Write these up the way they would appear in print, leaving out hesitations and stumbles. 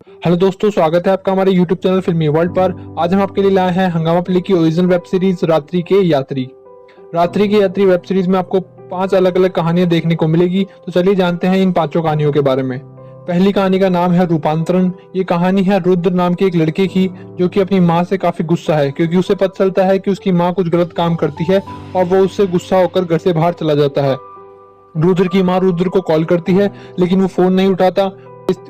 Hello दोस्तों, स्वागत है आपका हमारे YouTube चैनल फिल्मी वर्ल्ड पर। आज हम आपके लिए लाए हैं हंगामा प्ले की ओरिजिनल वेब सीरीज रात्रि के यात्री। रात्रि के यात्री वेब सीरीज में आपको 5 अलग अलग कहानियां देखने को मिलेगी। तो चलिए जानते हैं इन 5 कहानियों के बारे में। पहली कहानी का नाम है रूपांतरण। ये कहानी है रुद्र नाम के एक लड़के की, जो कि अपनी माँ से काफी गुस्सा है क्योंकि उसे पता चलता है कि उसकी माँ कुछ गलत काम करती है और वो उससे गुस्सा होकर घर से बाहर चला जाता है। रुद्र की माँ रुद्र को कॉल करती है लेकिन वो फोन नहीं उठाता।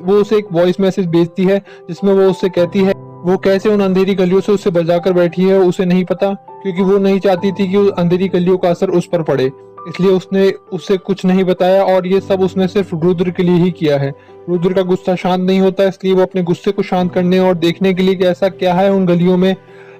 वो उसे एक वॉइस मैसेज भेजती है जिसमें वो उससे कहती है वो कैसे उन अंधेरी गलियों से उससे बचाकर बैठी है उसे नहीं पता, क्योंकि वो नहीं चाहती थी कि उस अंधेरी गलियों का असर उस पर पड़े। इसलिए उसने उससे कुछ नहीं बताया और ये सब उसने सिर्फ रुद्र के लिए ही किया है। रुद्र का गुस्सा शांत नहीं होता, इसलिए वो अपने गुस्से को शांत करने और देखने के लिए कि ऐसा क्या है उन गलियों में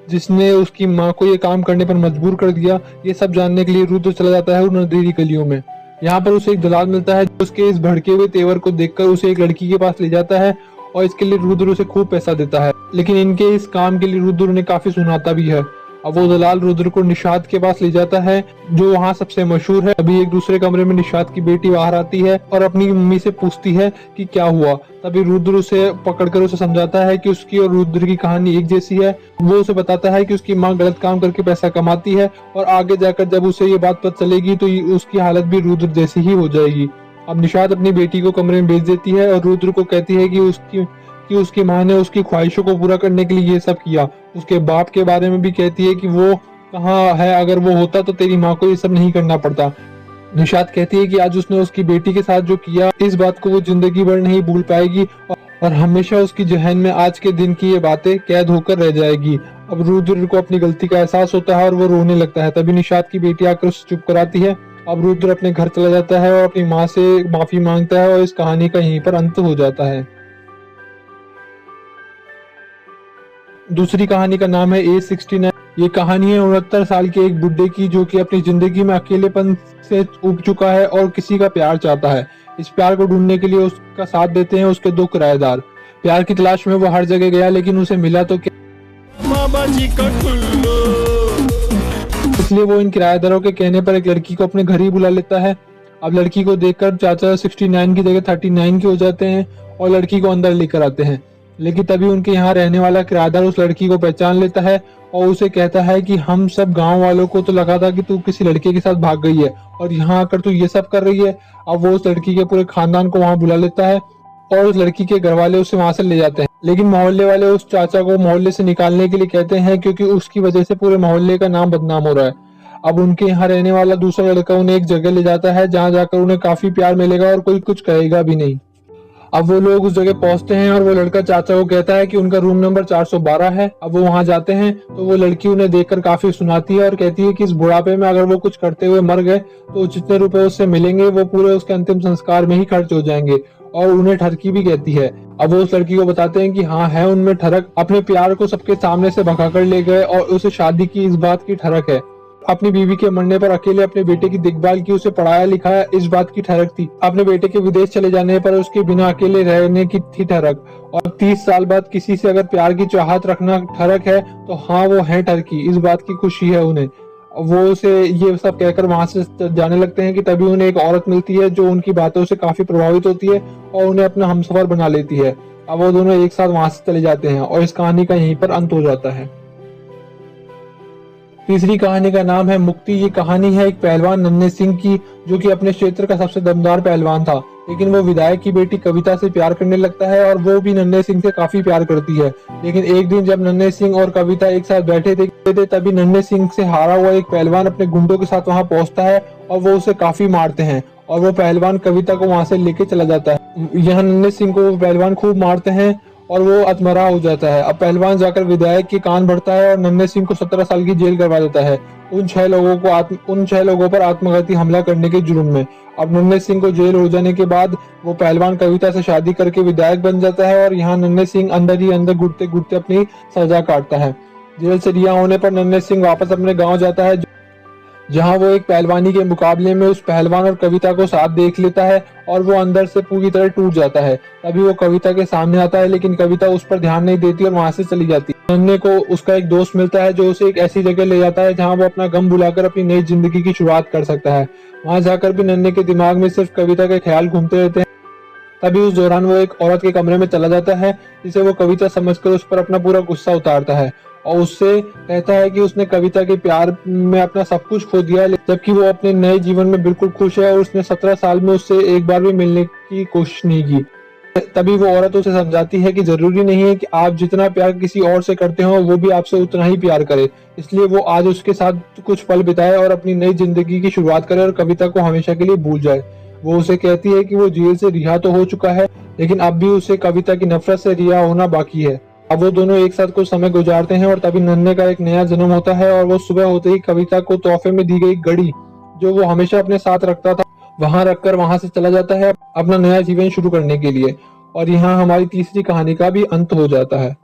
जिसने उसकी माँ को ये काम करने पर मजबूर कर दिया, ये सब जानने के लिए रुद्र चला जाता है उन अंधेरी गलियों में। यहाँ पर उसे एक दलाल मिलता है जो उसके इस भड़के हुए तेवर को देखकर उसे एक लड़की के पास ले जाता है और इसके लिए रुद्र उसे खूब पैसा देता है, लेकिन इनके इस काम के लिए रुद्र उन्हें काफी सुनाता भी है। अब वो दलाल रुद्र को निषाद के पास ले जाता है जो वहाँ सबसे मशहूर है। अभी एक दूसरे कमरे में निषाद की बेटी बाहर आती है और अपनी मम्मी से पूछती है कि क्या हुआ। तभी रुद्र उसे पकड़कर उसे समझाता है कि उसकी और रुद्र की कहानी एक जैसी है। वो उसे बताता है कि उसकी माँ गलत काम करके पैसा कमाती है और आगे जाकर जब उसे ये बात पता चलेगी तो उसकी हालत भी रुद्र जैसी ही हो जाएगी। अब निषाद अपनी बेटी को कमरे में भेज देती है और रुद्र को कहती है कि उसकी माँ ने उसकी ख्वाहिशों को पूरा करने के लिए ये सब किया। उसके बाप के बारे में भी कहती है कि वो कहाँ है, अगर वो होता तो तेरी माँ को ये सब नहीं करना पड़ता। निषाद कहती है कि आज उसने उसकी बेटी के साथ जो किया, इस बात को वो जिंदगी भर नहीं भूल पाएगी और हमेशा उसकी जहन में आज के दिन की ये बातें कैद होकर रह जाएगी। अब रुद्र को अपनी गलती का एहसास होता है और वो रोने लगता है। तभी निषाद की बेटी आकर उसे चुप कराती है। अब रुद्र अपने घर चला जाता है और अपनी माँ से माफी मांगता है और इस कहानी का यहीं पर अंत हो जाता है। दूसरी कहानी का नाम है A69। ये कहानी है 69 साल के एक बुड्ढे की जो कि अपनी जिंदगी में अकेलेपन से उब चुका है और किसी का प्यार चाहता है। इस प्यार को ढूंढने के लिए उसका साथ देते हैं उसके 2 किराएदार। प्यार की तलाश में वो हर जगह गया लेकिन उसे मिला तो क्या, बाबा जी का टुल्लू। इसलिए वो इन किराएदारों के कहने पर एक लड़की को अपने घर ही बुला लेता है। अब लड़की को देखकर चाचा 69 की जगह 39 के हो जाते हैं और लड़की को अंदर लेकर आते हैं। लेकिन तभी उनके यहाँ रहने वाला किराएदार उस लड़की को पहचान लेता है और उसे कहता है कि हम सब गांव वालों को तो लगा था कि तू किसी लड़के के साथ भाग गई है और यहाँ आकर तू ये सब कर रही है। अब वो उस लड़की के पूरे खानदान को वहां बुला लेता है और उस लड़की के घर वाले उसे वहां से ले जाते हैं। लेकिन मोहल्ले वाले उस चाचा को मोहल्ले से निकालने के लिए कहते हैं क्योंकि उसकी वजह से पूरे मोहल्ले का नाम बदनाम हो रहा है। अब उनके यहाँ रहने वाला दूसरा लड़का उन्हें एक जगह ले जाता है जहाँ जाकर उन्हें काफी प्यार मिलेगा और कोई कुछ कहेगा भी नहीं। अब वो लोग उस जगह पहुंचते हैं और वो लड़का चाचा को कहता है कि उनका रूम नंबर 412 है। अब वो वहां जाते हैं तो वो लड़की उन्हें देखकर काफी सुनाती है और कहती है कि इस बुढ़ापे में अगर वो कुछ करते हुए मर गए तो जितने रुपए उससे मिलेंगे वो पूरे उसके अंतिम संस्कार में ही खर्च हो जाएंगे, और उन्हें ठरकी भी कहती है। अब वो उस लड़की को बताते हैं कि हाँ है उनमें ठरक, अपने प्यार को सबके सामने से भगा कर ले गए और उसे शादी की इस बात की ठरक है। अपनी बीवी के मरने पर अकेले अपने बेटे की देखभाल की, उसे पढ़ाया लिखाया, इस बात की ठरक थी। अपने बेटे के विदेश चले जाने पर उसके बिना अकेले रहने की थी ठरक। और 30 साल बाद किसी से अगर प्यार की चाहत रखना ठरक है तो हाँ वो है ठरकी, इस बात की खुशी है उन्हें। वो उसे ये सब कहकर वहां से जाने लगते हैं कि तभी उन्हें एक औरत मिलती है जो उनकी बातों से काफी प्रभावित होती है और उन्हें अपना हमसफर बना लेती है। अब वो दोनों एक साथ वहां से चले जाते हैं और इस कहानी का यहीं पर अंत हो जाता है। तीसरी कहानी का नाम है मुक्ति। ये कहानी है एक पहलवान नन्हे सिंह की जो कि अपने क्षेत्र का सबसे दमदार पहलवान था, लेकिन वो विधायक की बेटी कविता से प्यार करने लगता है और वो भी नन्हे सिंह से काफी प्यार करती है। लेकिन एक दिन जब नन्हे सिंह और कविता एक साथ बैठे थे तभी नन्हे सिंह से हारा हुआ एक पहलवान अपने गुंडों के साथ वहां पहुंचता है और वो उसे काफी मारते हैं और वो पहलवान कविता को वहां से लेके चला जाता है। यहाँ नन्हे सिंह को वो पहलवान खूब मारते हैं और वो अधमरा हो जाता है। अब पहलवान जाकर विधायक की कान भरता है और नन्हे सिंह को 17 साल की जेल करवा देता है उन 6 लोगों पर आत्मघाती हमला करने के जुर्म में। अब नन्हे सिंह को जेल हो जाने के बाद वो पहलवान कविता से शादी करके विधायक बन जाता है और यहाँ नन्हे सिंह अंदर ही अंदर घुटते घुटते अपनी सजा काटता है। जेल से रिहा होने पर नन्हे सिंह वापस अपने गाँव जाता है जहां वो एक पहलवानी के मुकाबले में उस पहलवान और कविता को साथ देख लेता है और वो अंदर से पूरी तरह टूट जाता है। तभी वो कविता के सामने आता है लेकिन कविता उस पर ध्यान नहीं देती और वहां से चली जाती है। नन्हे को उसका एक दोस्त मिलता है जो उसे एक ऐसी जगह ले जाता है जहां वो अपना गम भुलाकर अपनी नई जिंदगी की शुरुआत कर सकता है। वहां जाकर भी नन्हे के दिमाग में सिर्फ कविता के ख्याल घूमते रहते हैं। तभी उस दौरान वो एक औरत के कमरे में चला जाता है, जिसे वो कविता समझकर उस पर अपना पूरा गुस्सा उतारता है और उससे कहता है कि उसने कविता के प्यार में अपना सब कुछ खो दिया है, जबकि वो अपने नए जीवन में बिल्कुल खुश है और उसने 17 साल में उससे एक बार भी मिलने की कोशिश नहीं की। तभी वो औरत उसे समझाती है कि जरूरी नहीं है कि आप जितना प्यार किसी और से करते हो वो भी आपसे उतना ही प्यार करे, इसलिए वो आज उसके साथ कुछ पल बिताए और अपनी नई जिंदगी की शुरुआत करे और कविता को हमेशा के लिए भूल जाए। वो उसे कहती है कि वो जेल से रिहा तो हो चुका है, लेकिन अब भी उसे कविता की नफरत से रिहा होना बाकी है। अब वो दोनों एक साथ कुछ समय गुजारते हैं और तभी नन्हे का एक नया जन्म होता है और वो सुबह होते ही कविता को तोहफे में दी गई घड़ी, जो वो हमेशा अपने साथ रखता था, वहां रखकर वहां से चला जाता है अपना नया जीवन शुरू करने के लिए। और यहाँ हमारी तीसरी कहानी का भी अंत हो जाता है।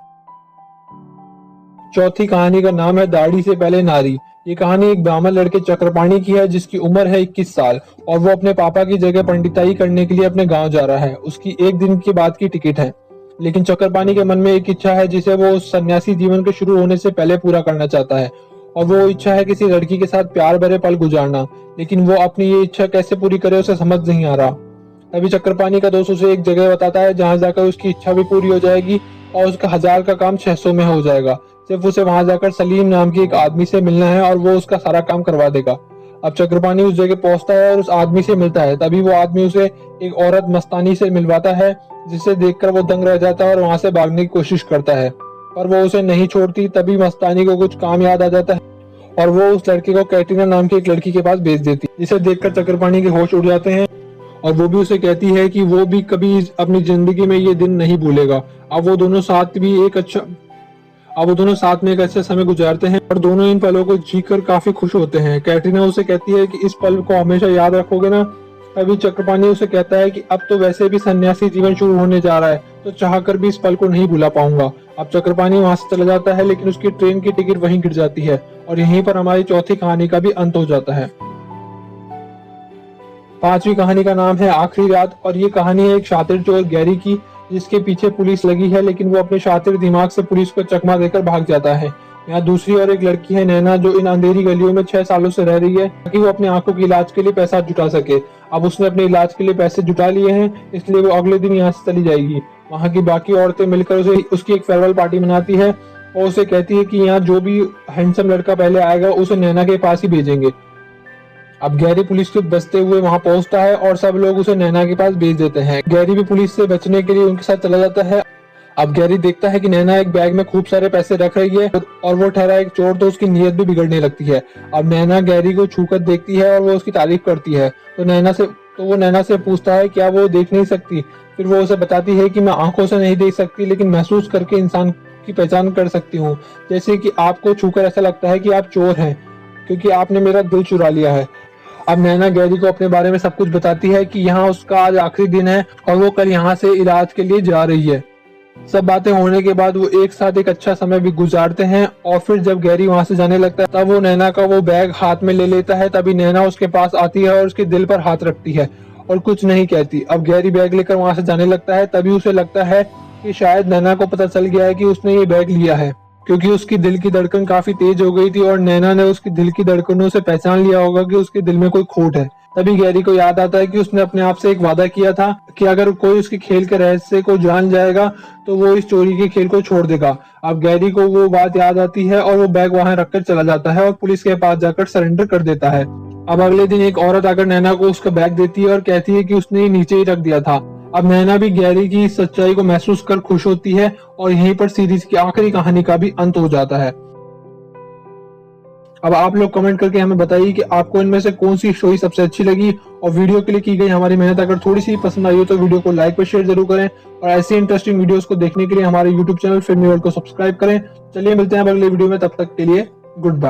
चौथी कहानी का नाम है दाढ़ी से पहले नारी। ये कहानी एक ब्राह्मण लड़के चक्रपाणी की है, जिसकी उम्र है 21 साल और वो अपने पापा की जगह पंडिताई करने के लिए अपने गांव जा रहा है। उसकी एक दिन के बाद की टिकट है, लेकिन चक्रपाणी के मन में एक इच्छा है जिसे वो उस सन्यासी जीवन के शुरू होने से पहले पूरा करना चाहता है, और वो इच्छा है किसी लड़की के साथ प्यार भरे पल गुजारना। लेकिन वो अपनी ये इच्छा कैसे पूरी करे उसे समझ नहीं आ रहा। तभी चक्रपाणी का दोस्त उसे एक जगह बताता है जहां जाकर उसकी इच्छा भी पूरी हो जाएगी और उसका 1000 का काम 600 में हो जाएगा। सिर्फ उसे वहां जाकर सलीम नाम के एक आदमी से मिलना है और वो उसका सारा काम करवा देगा। अब चक्रपाणी उस जगह पहुंचता है और उस आदमी से मिलता है। तभी वो आदमी उसे एक औरत मस्तानी से मिलवाता है, जिसे देखकर वो दंग रह जाता है और वहां से भागने की कोशिश करता है, पर वो उसे नहीं छोड़ती। तभी मस्तानी को कुछ काम याद आ जाता है और वो उस लड़के को कैटरीना नाम की एक लड़की के पास भेज देती है, जिसे देखकर चक्रपाणी के होश उड़ जाते हैं और वो भी उसे कहती है कि वो भी कभी अपनी जिंदगी में ये दिन नहीं भूलेगा। अब वो दोनों साथ में एक अच्छा समय गुजारते हैं और दोनों इन पलों को जीकर काफी खुश होते हैं। कैटरीना उसे कहती है कि इस पल को हमेशा याद रखोगे ना। तभी चक्रपाणी उसे कहता है कि अब तो वैसे भी सन्यासी जीवन शुरू होने जा रहा है, तो चाहकर भी इस पल को नहीं भुला पाऊंगा। अब चक्रपाणी वहां से चला जाता है, लेकिन उसकी ट्रेन की टिकट वहीं गिर जाती है और यहीं पर हमारी चौथी कहानी का भी अंत हो जाता है। पांचवी कहानी का नाम है आखिरी रात और ये कहानी है एक शातिर चोर गैरी की, जिसके पीछे पुलिस लगी है, लेकिन वो अपने शातिर दिमाग से पुलिस को चकमा देकर भाग जाता है। यहाँ दूसरी और एक लड़की है नैना, जो इन अंधेरी गलियों में 6 सालों से रह रही है ताकि वो अपनी आंखों के इलाज के लिए पैसा जुटा सके। अब उसने अपने इलाज के लिए पैसे जुटा लिए हैं, इसलिए वो अगले दिन यहाँ से चली जाएगी। वहाँ की बाकी औरतें मिलकर उसे उसकी एक फेयरवेल पार्टी मनाती है और उसे कहती है कि यहाँ जो भी हैंडसम लड़का पहले आएगा उसे नैना के पास ही भेजेंगे। अब गैरी पुलिस के बचते हुए वहां पहुंचता है और सब लोग उसे नैना के पास भेज देते हैं। गैरी भी पुलिस से बचने के लिए उनके साथ चला जाता है। अब गैरी देखता है कि नैना एक बैग में खूब सारे पैसे रख रही है और वो ठहरा एक चोर, तो उसकी नीयत भी बिगड़ने लगती है। अब नैना गैरी को छूकर देखती है और वो उसकी तारीफ करती है, तो वो नैना से पूछता है क्या वो देख नहीं सकती। फिर वो उसे बताती है कि मैं आंखों से नहीं देख सकती, लेकिन महसूस करके इंसान की पहचान कर सकती हूँ। जैसे कि आपको छूकर ऐसा लगता है कि आप चोर हैं, क्योंकि आपने मेरा दिल चुरा लिया है। अब नैना गैरी को अपने बारे में सब कुछ बताती है कि यहाँ उसका आज आखिरी दिन है और वो कल यहाँ से इलाज के लिए जा रही है। सब बातें होने के बाद वो एक साथ एक अच्छा समय भी गुजारते हैं और फिर जब गैरी वहां से जाने लगता है तब वो नैना का वो बैग हाथ में ले लेता है। तभी नैना उसके पास आती है और उसके दिल पर हाथ रखती है और कुछ नहीं कहती। अब गैरी बैग लेकर वहां से जाने लगता है। तभी उसे लगता है कि शायद नैना को पता चल गया है कि उसने ये बैग लिया है, क्योंकि उसकी दिल की धड़कन काफी तेज हो गई थी और नैना ने उसकी दिल की धड़कनों से पहचान लिया होगा कि उसके दिल में कोई खोट है। तभी गैरी को याद आता है कि उसने अपने आप से एक वादा किया था कि अगर कोई उसके खेल के रहस्य को जान जाएगा तो वो इस चोरी के खेल को छोड़ देगा। अब गैरी को वो बात याद आती है और वो बैग वहां रखकर चला जाता है और पुलिस के पास जाकर सरेंडर कर देता है। अब अगले दिन एक औरत आकर नैना को उसका बैग देती है और कहती है कि उसने नीचे ही रख दिया था। अब नैना भी गैरी की सच्चाई को महसूस कर खुश होती है और यहीं पर सीरीज की आखिरी कहानी का भी अंत हो जाता है। अब आप लोग कमेंट करके हमें बताइए कि आपको इनमें से कौन सी स्टोरी सबसे अच्छी लगी और वीडियो के लिए की गई हमारी मेहनत अगर थोड़ी सी पसंद आई हो तो वीडियो को लाइक और शेयर जरूर करें और ऐसी इंटरेस्टिंग वीडियोस को देखने के लिए हमारे यूट्यूब चैनल फिल्मी वर्ल्ड को सब्सक्राइब करें। चलिए मिलते हैं अगले वीडियो में, तब तक के लिए गुड बाय।